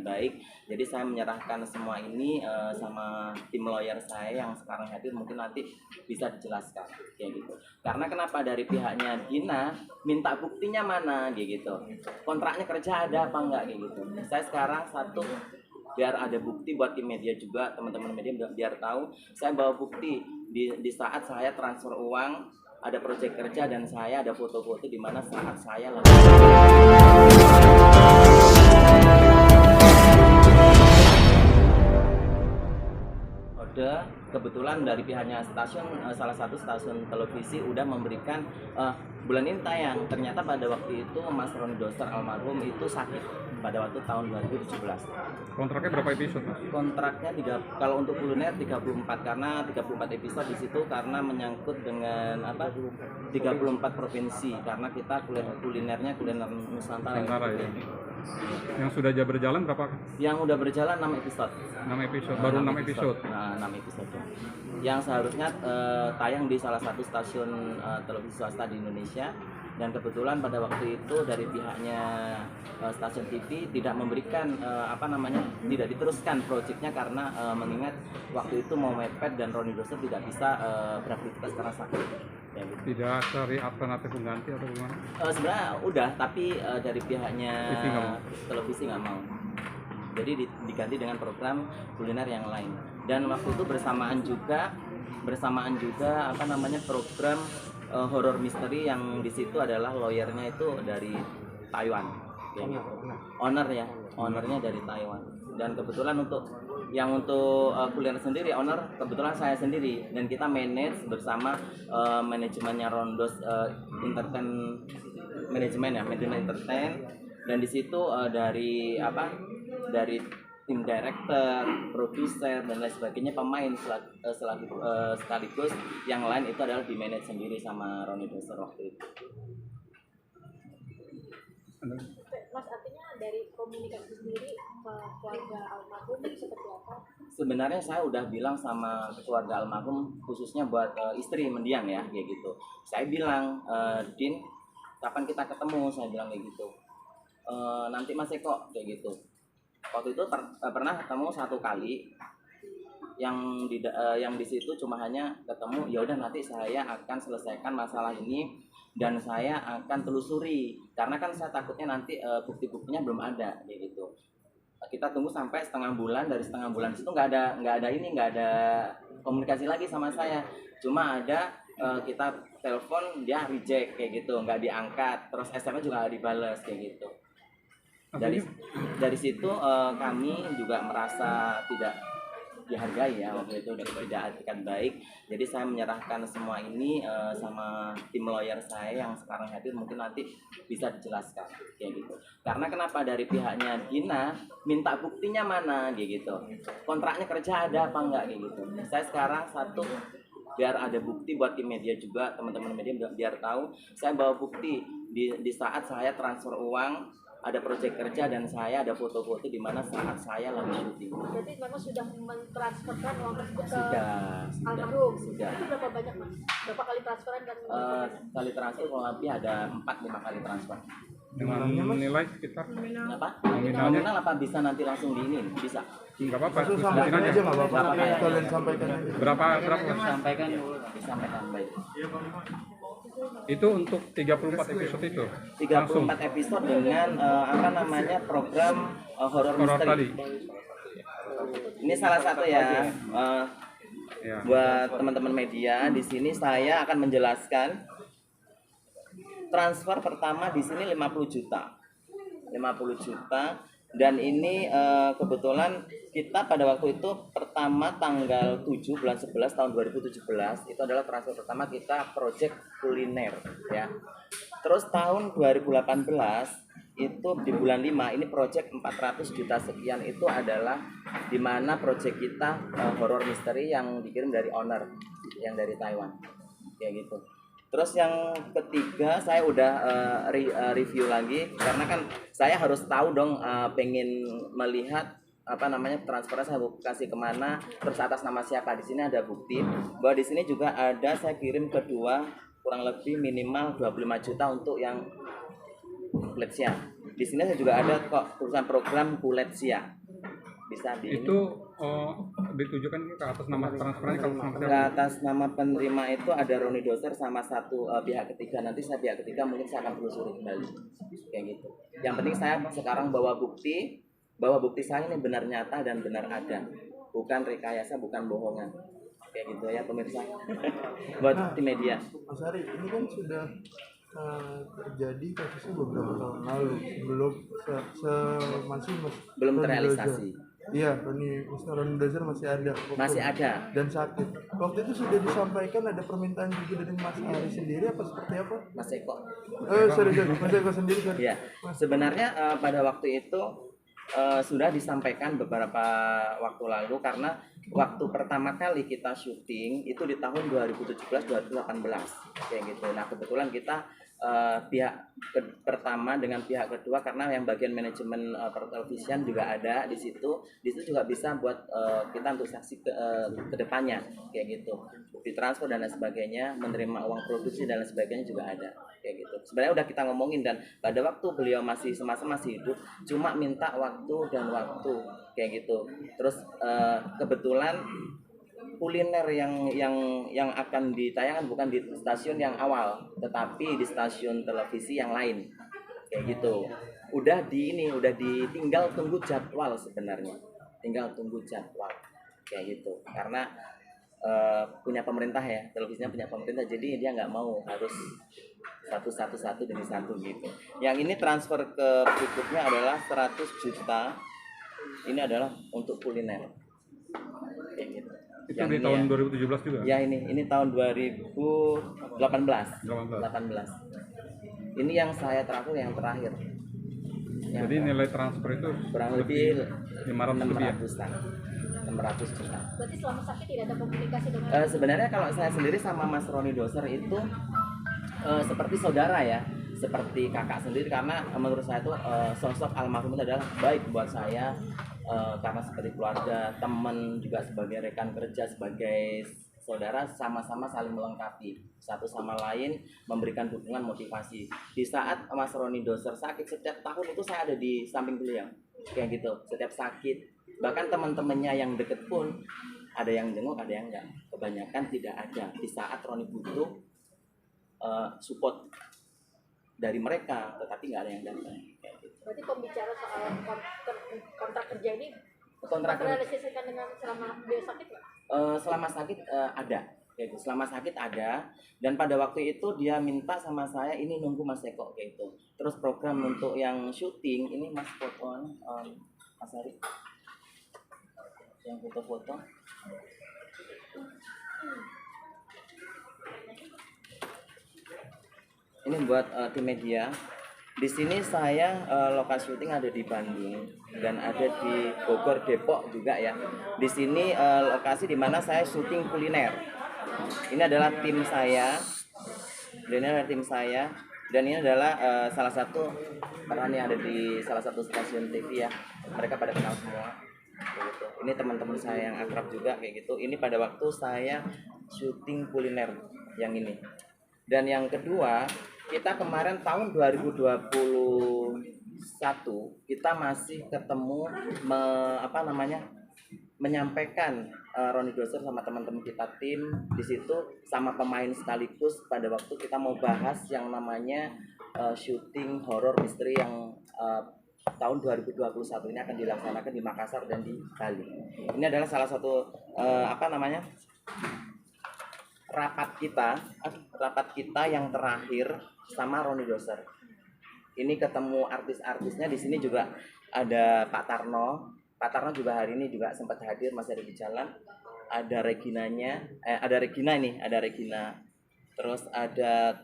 itikat baik. Jadi saya menyerahkan semua ini sama tim lawyer saya yang sekarang hadir, mungkin nanti bisa dijelaskan kayak gitu. Karena kenapa dari pihaknya Gina minta buktinya mana gitu. Kontraknya kerja ada apa enggak gitu. Saya sekarang satu biar ada bukti buat tim media juga, teman-teman media biar tahu saya bawa bukti di saat saya transfer uang, ada proyek kerja dan saya ada foto-foto di mana saat saya lagi kebetulan dari pihaknya stasiun, salah satu stasiun televisi udah memberikan bulan ini tayang. Ternyata pada waktu itu Mas Roni Doster almarhum itu sakit pada waktu tahun 2017. Kontraknya berapa episode, Mas? Kontraknya kalau untuk kuliner 34, karena 34 episode di situ karena menyangkut dengan 34 provinsi, karena kita kulinernya kuliner Nusantara ya. Yang sudah berjalan berapa? Yang udah berjalan 6 episode. 6 episode, baru 6 episode. Nah, 6 episode. Yang seharusnya tayang di salah satu stasiun televisi swasta di Indonesia, dan kebetulan pada waktu itu dari pihaknya stasiun TV tidak memberikan tidak diteruskan proyeknya karena mengingat waktu itu mau mepet dan Roni Doster tidak bisa beraktivitas karena sakit. Ya, gitu. Tidak cari alternatif pengganti atau gimana? Sebenarnya udah, tapi dari pihaknya televisi nggak mau. Jadi diganti dengan program kuliner yang lain. Dan waktu itu bersamaan juga program horror misteri yang di situ adalah lawyernya itu dari Taiwan. Ownernya dari Taiwan. Dan kebetulan untuk kuliner sendiri, owner kebetulan saya sendiri, dan kita manage bersama manajemennya Rondos manajemen Entertain, dan di situ dari tim director, produser dan lain sebagainya, pemain sekaligus yang lain itu adalah di manage sendiri sama Roni Doster waktu itu. Mas, artinya dari komunikasi sendiri ke keluarga almarhum seperti apa? Sebenarnya saya udah bilang sama keluarga almarhum, khususnya buat istri mendiang ya, kayak gitu. Saya bilang, Din, kapan kita ketemu? Saya bilang kayak gitu. Nanti Mas Eko, kayak gitu. Waktu itu pernah ketemu satu kali, yang di situ cuma hanya ketemu, ya udah nanti saya akan selesaikan masalah ini dan saya akan telusuri, karena kan saya takutnya nanti bukti-buktinya belum ada, kayak gitu. Kita tunggu sampai setengah bulan, dari setengah bulan itu nggak ada komunikasi lagi sama saya, cuma ada kita telepon dia reject kayak gitu, nggak diangkat, terus SMS juga nggak dibales kayak gitu. Dari situ kami juga merasa tidak dihargai ya, waktu itu tidak itikat baik. Jadi saya menyerahkan semua ini sama tim lawyer saya yang sekarang hadir, mungkin nanti bisa dijelaskan kayak gitu. Karena kenapa dari pihaknya Gina minta buktinya mana gitu. Kontraknya kerja ada apa enggak gitu. Saya sekarang satu biar ada bukti buat tim media juga, teman-teman media biar tahu saya bawa bukti di saat saya transfer uang, ada proyek kerja dan saya ada foto-foto di mana saat saya lagi syuting. Jadi memang sudah mentransferkan uang tersebut ke almarhum. Sudah. Itu berapa banyak, Mas? Berapa kali transferan dan kali transfer kurang lebih ada 4-5 kali transfer. Dengan nilai sekitar apa? Nominal apa bisa nanti langsung di ini? Bisa. Enggak apa-apa. Sampaikan aja enggak apa-apa. Kalian sampaikan aja. Berapa? Sampaikan dulu, disampaikan baik. Itu untuk 34 episode itu. 34 episode dengan program horror misteri. Ini salah satu ya. Buat teman-teman media, di sini saya akan menjelaskan transfer pertama di sini 50 juta. Dan ini kebetulan kita pada waktu itu pertama tanggal 7 bulan 11 tahun 2017 itu adalah transfer pertama kita project kuliner ya. Terus tahun 2018 itu di bulan 5 ini project 400 juta sekian, itu adalah dimana project kita horror misteri yang dikirim dari owner yang dari Taiwan kayak gitu. Terus yang ketiga saya udah review lagi, karena kan saya harus tahu dong, pengen melihat transfernya saya kasih kemana, terus atas nama siapa. Di sini ada bukti bahwa di sini juga ada saya kirim kedua kurang lebih minimal 25 juta untuk yang Fletsia Di sini saya juga ada kok tulisan program Kuletsia. Bisa di Itu ditujukan ke atas nama transferannya kalau nama ke siapa? atas nama penerima itu ada Roni Doser sama satu pihak ketiga. Nanti saya pihak ketiga mungkin saya akan telusuri kembali kayak gitu. Yang penting saya sekarang bawa bukti bahwa bukti saya ini benar nyata dan benar ada, bukan rekayasa, bukan bohongan kayak gitu ya pemirsa. Buat di media. Mas Ari, ini kan sudah terjadi kasusnya beberapa tahun lalu sebelum masih Belum Ronny terrealisasi. Dozer. Iya, Ronny Dozer masih ada. Masih ada. Dan sakit. Waktu itu sudah disampaikan ada permintaan juga dari Mas Ari sendiri apa seperti apa? Mas Eko. Sorry, Mas Eko sendiri kan? Ya, sebenarnya pada waktu itu sudah disampaikan beberapa waktu lalu karena waktu pertama kali kita syuting itu di tahun 2017-2018 kayak gitu. Nah kebetulan kita pihak pertama dengan pihak kedua karena yang bagian manajemen pertelevisian juga ada di situ. Di situ juga bisa buat kita untuk saksi ke depannya kayak gitu. Bukti transfer dan lain sebagainya, menerima uang produksi dan lain sebagainya juga ada kayak gitu. Sebenarnya udah kita ngomongin dan pada waktu beliau masih semasa masih hidup cuma minta waktu dan waktu kayak gitu. Terus kebetulan kuliner yang akan ditayangkan bukan di stasiun yang awal tetapi di stasiun televisi yang lain kayak gitu. Udah ditinggal tunggu jadwal sebenarnya, tinggal tunggu jadwal kayak gitu karena punya pemerintah ya, televisinya punya pemerintah, jadi dia nggak mau harus satu demi satu gitu. Yang ini transfer ke berikutnya adalah 100 juta, ini adalah untuk kuliner kayak gitu. Itu Yang di ini tahun ya, 2017 juga? ya ini tahun 2018. 18. Ini yang saya yang terakhir. Yang Jadi nilai transfer itu kurang lebih 500 lebih ya? 600 juta. Berarti selama sakit tidak ada komunikasi dengan Sebenarnya kalau saya sendiri sama Mas Roni Doser itu seperti saudara ya, seperti kakak sendiri karena menurut saya itu sosok almarhum itu adalah baik buat saya karena seperti keluarga, teman, juga sebagai rekan kerja, sebagai saudara, sama-sama saling melengkapi satu sama lain, memberikan dukungan, motivasi. Di saat Mas Roni Doser sakit, setiap tahun itu saya ada di samping beliau kayak gitu. Setiap sakit, bahkan teman-temannya yang deket pun ada yang jenguk, ada yang enggak, kebanyakan tidak ada. Di saat Roni butuh support dari mereka, tetapi nggak ada yang datang kayak gitu. berarti pembicara soal kontrak kerja ini Kontrak terrealisasikan dengan selama beliau sakit nggak? selama sakit ada kayak gitu. Selama sakit ada, dan pada waktu itu dia minta sama saya ini nunggu Mas Eko kayak gitu. Terus program untuk yang syuting ini Mas foto Mas Ari yang foto-foto. Ini buat tim media. Di sini saya lokasi syuting ada di Bandung dan ada di Bogor, Depok juga ya. Di sini lokasi di mana saya syuting kuliner. Ini adalah tim saya. Dan ini adalah tim saya. Dan ini adalah salah satu peran yang ada di salah satu stasiun TV ya. Mereka pada kenal semua. Kayak gitu. Ini teman-teman saya yang akrab juga kayak gitu. Ini pada waktu saya syuting kuliner yang ini. Dan yang kedua, kita kemarin tahun 2021 kita masih ketemu menyampaikan Roni Doser sama teman-teman kita tim di situ sama pemain sekaligus pada waktu kita mau bahas yang namanya syuting horor misteri yang tahun 2021 ini akan dilaksanakan di Makassar dan di Bali. Ini adalah salah satu rapat kita yang terakhir sama Roni Doser. Ini ketemu artis-artisnya, di sini juga ada Pak Tarno. Pak Tarno juga hari ini juga sempat hadir, masih ada di jalan. Ada Reginanya, ada Regina. Terus ada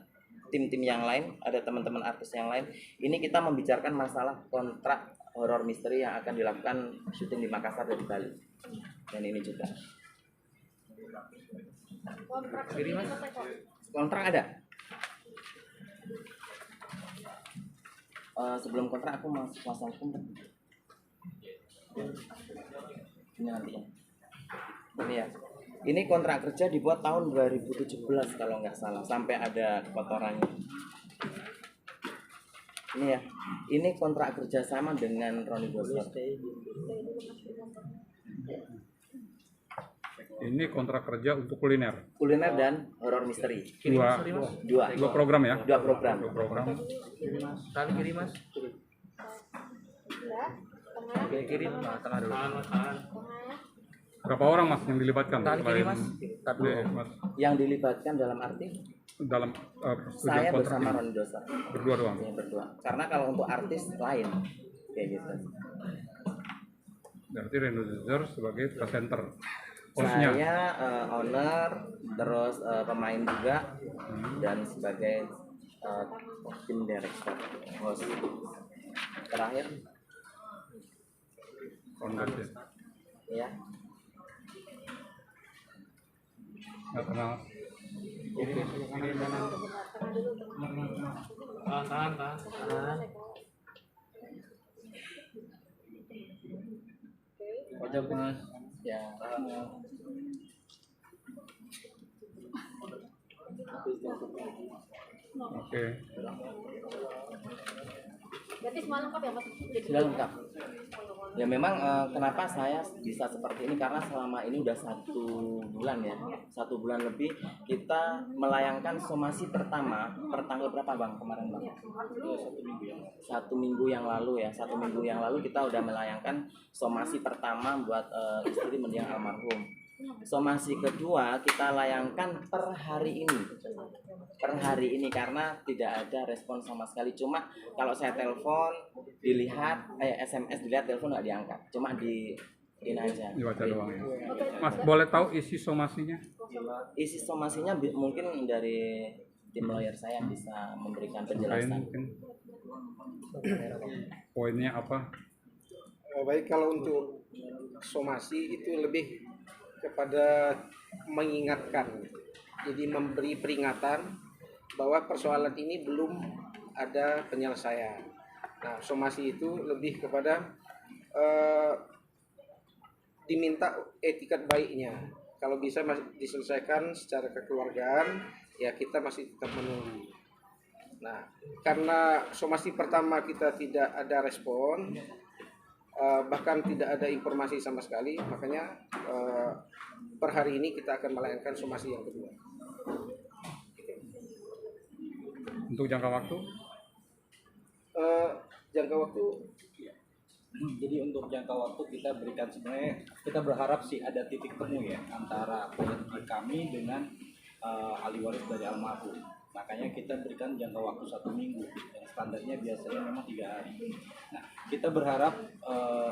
tim-tim yang lain, ada teman-teman artis yang lain. Ini kita membicarakan masalah kontrak horor misteri yang akan dilakukan syuting di Makassar dan di Bali. Dan ini juga. Kontrak sendiri Mas Eko? Kontrak ada. Sebelum kontrak aku masuk kuasa hukum. Ini nanti ya. Ini ya. Ini kontrak kerja dibuat tahun 2017 kalau nggak salah, sampai ada kotorannya. Ini ya, ini kontrak kerjasama dengan Ronnie Doser. Ini kontrak kerja untuk kuliner. Kuliner dan horror misteri. Dua program ya. Dua program. Dua program. Tangan kiri mas. Sebelah, tengah, Kiri tengah dulu. tengah. Berapa orang mas yang dilibatkan? Tangan kiri Selain- mas. Tar Iya, dulu. mas. Yang dilibatkan dalam arti Dalam persetujuan saya kontrak bersama ini. Ronnie Doser. Berdua doang. Yang berdua. Karena kalau untuk artis lain kayak gitu. Berarti Renozer sebagai presenter. Hostnya. Saya owner, terus pemain juga, dan sebagai tim director, host. Terakhir, Owner ya. ya, Nggak kenal. Tangan. Pojok mas. ya. Oke. Berarti semua lengkap ya mas? Jadi Sudah lengkap. Ya memang kenapa saya bisa seperti ini karena selama ini udah 1 bulan ya, 1 bulan lebih kita melayangkan somasi pertama per tanggal berapa bang kemarin bang? 1 minggu yang lalu ya, 1 minggu yang lalu kita udah melayangkan somasi pertama buat istri mendiang almarhum. Somasi kedua kita layangkan per hari ini karena tidak ada respon sama sekali. Cuma kalau saya telepon dilihat SMS dilihat, telepon nggak diangkat, cuma di ini aja. Dibaca doang ya. Mas boleh tahu isi somasinya? Isi somasinya mungkin dari tim lawyer saya yang bisa memberikan penjelasan. Mungkin poinnya apa? Baik, kalau untuk somasi itu lebih kepada mengingatkan, jadi memberi peringatan bahwa persoalan ini belum ada penyelesaian. Nah, somasi itu lebih kepada diminta etikat baiknya. Kalau bisa diselesaikan secara kekeluargaan, ya kita masih tetap menunggu. Nah, karena somasi pertama kita tidak ada respon, bahkan tidak ada informasi sama sekali, makanya per hari ini kita akan melayangkan somasi yang kedua. Untuk jangka waktu? Jangka waktu Jadi untuk jangka waktu kita berikan, sebenarnya kita berharap sih ada titik temu ya antara klien kami dengan ahli waris dari almarhum. Makanya kita berikan jangka waktu 1 minggu, yang standarnya biasanya memang 3 hari. Nah, kita berharap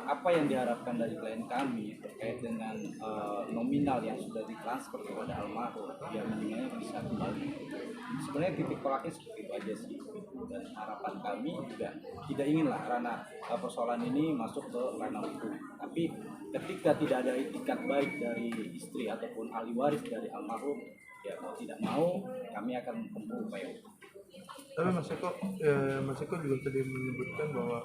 apa yang diharapkan dari klien kami terkait dengan nominal yang sudah ditransfer kepada almarhum, biar minimalnya bisa kembali. Sebenarnya titik tolaknya seperti itu aja sih. Dan harapan kami juga tidak inginlah ranah persoalan ini masuk ke ranah hukum. Tapi ketika tidak ada itikat baik dari istri ataupun ahli waris dari almarhum, ya mau tidak mau kami akan menempuh upaya hukum. Tapi Mas Eko juga tadi menyebutkan bahwa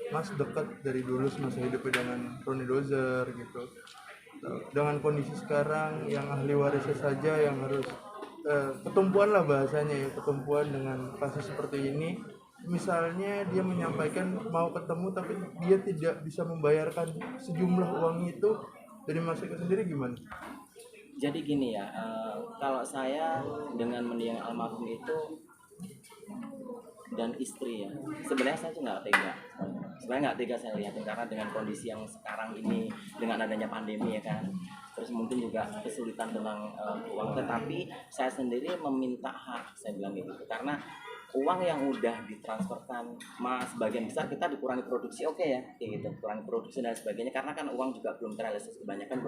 Mas dekat dari dulu semasa hidupnya dengan Ronnie Dozer gitu. Dengan kondisi sekarang yang ahli warisnya saja yang harus ketumpuan lah bahasanya ya, ketumpuan dengan kasus seperti ini. Misalnya dia menyampaikan mau ketemu tapi dia tidak bisa membayarkan sejumlah uang itu, dari Mas Eko sendiri gimana? Jadi gini ya, kalau saya dengan mendiang almarhum itu dan istri ya, sebenarnya saya tuh nggak tega. Sebenarnya nggak tega saya lihatin karena dengan kondisi yang sekarang ini, dengan adanya pandemi ya kan, terus mungkin juga kesulitan tentang uang. Tetapi saya sendiri meminta hak, saya bilang gitu, karena uang yang udah ditransferkan, sebagian besar kita dikurangi produksi, oke ya, kayak gitu, kurangi produksi dan sebagainya, karena kan uang juga belum terrealisasi, kebanyakan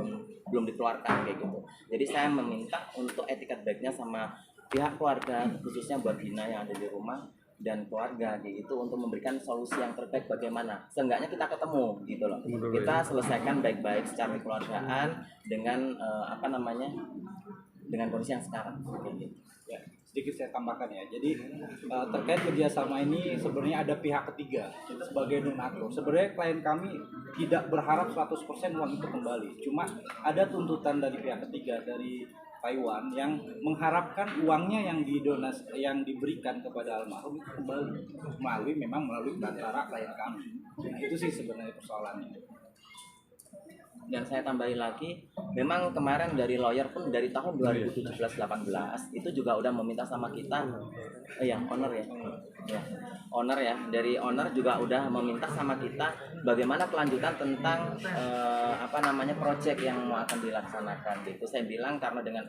belum dikeluarkan kayak gitu. Jadi saya meminta untuk etikat baiknya sama pihak keluarga, khususnya buat Dina yang ada di rumah dan keluarga kayak gitu, untuk memberikan solusi yang terbaik bagaimana. Seenggaknya kita ketemu gitu loh, kita selesaikan baik-baik secara kekeluargaan dengan dengan kondisi yang sekarang kayak gitu. Ya, sedikit saya tambahkan ya. Jadi terkait kerjasama ini sebenarnya ada pihak ketiga sebagai donatur. Sebenarnya klien kami tidak berharap 100% uang itu kembali. Cuma ada tuntutan dari pihak ketiga, dari Taiwan yang mengharapkan uangnya yang diberikan kepada almarhum itu kembali melalui perantara klien kami. Nah, itu sih sebenarnya persoalannya. Dan saya tambahin lagi, memang kemarin dari lawyer pun dari tahun 2017-18 itu juga udah meminta sama kita, owner ya, dari owner juga udah meminta sama kita bagaimana kelanjutan tentang project yang mau akan dilaksanakan gitu. Saya bilang karena dengan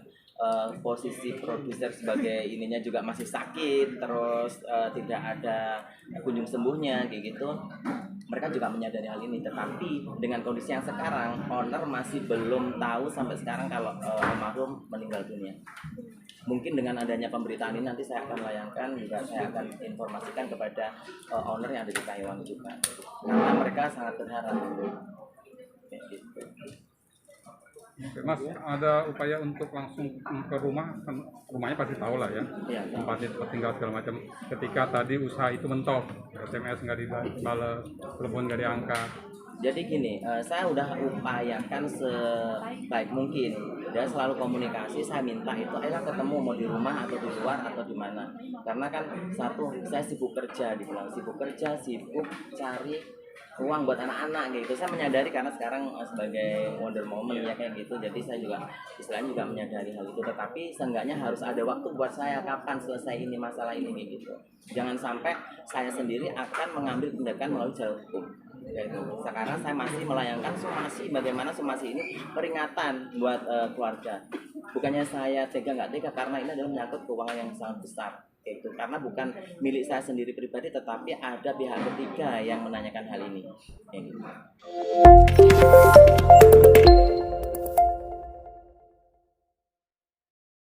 posisi produser sebagai ininya juga masih sakit, terus tidak ada kunjung sembuhnya kayak gitu. Mereka juga menyadari hal ini, tetapi dengan kondisi yang sekarang, owner masih belum tahu sampai sekarang kalau almarhum meninggal dunia. Mungkin dengan adanya pemberitaan ini nanti saya akan layangkan, juga saya akan informasikan kepada owner yang ada di Taiwan juga, karena mereka sangat berharap. Kayak gitu. Oke, Mas, ada upaya untuk langsung ke rumah, kan rumahnya pasti tahu lah ya, Iya, tempatnya tempat tinggal segala macam. Ketika tadi usaha itu mentok, SMS nggak dibalas, telepon nggak diangkat. Jadi gini, saya udah upayakan sebaik mungkin. Dia selalu komunikasi, saya minta itu, ayo ketemu mau di rumah atau di luar atau di mana. Karena kan satu, saya sibuk kerja, sibuk cari uang buat anak-anak gitu. Saya menyadari karena sekarang sebagai wonder moment ya kayak gitu. Jadi saya juga istilahnya juga menyadari hal itu. Tetapi seenggaknya harus ada waktu buat saya kapan selesai ini masalah ini gitu. Jangan sampai saya sendiri akan mengambil tindakan melalui jalur hukum. Gitu. Sekarang saya masih melayangkan somasi, bagaimana somasi ini peringatan buat keluarga. Bukannya saya tega nggak tega, karena ini adalah menyangkut keuangan yang sangat besar. Itu karena bukan milik saya sendiri pribadi, tetapi ada pihak ketiga yang menanyakan hal ini. Kayak gitu.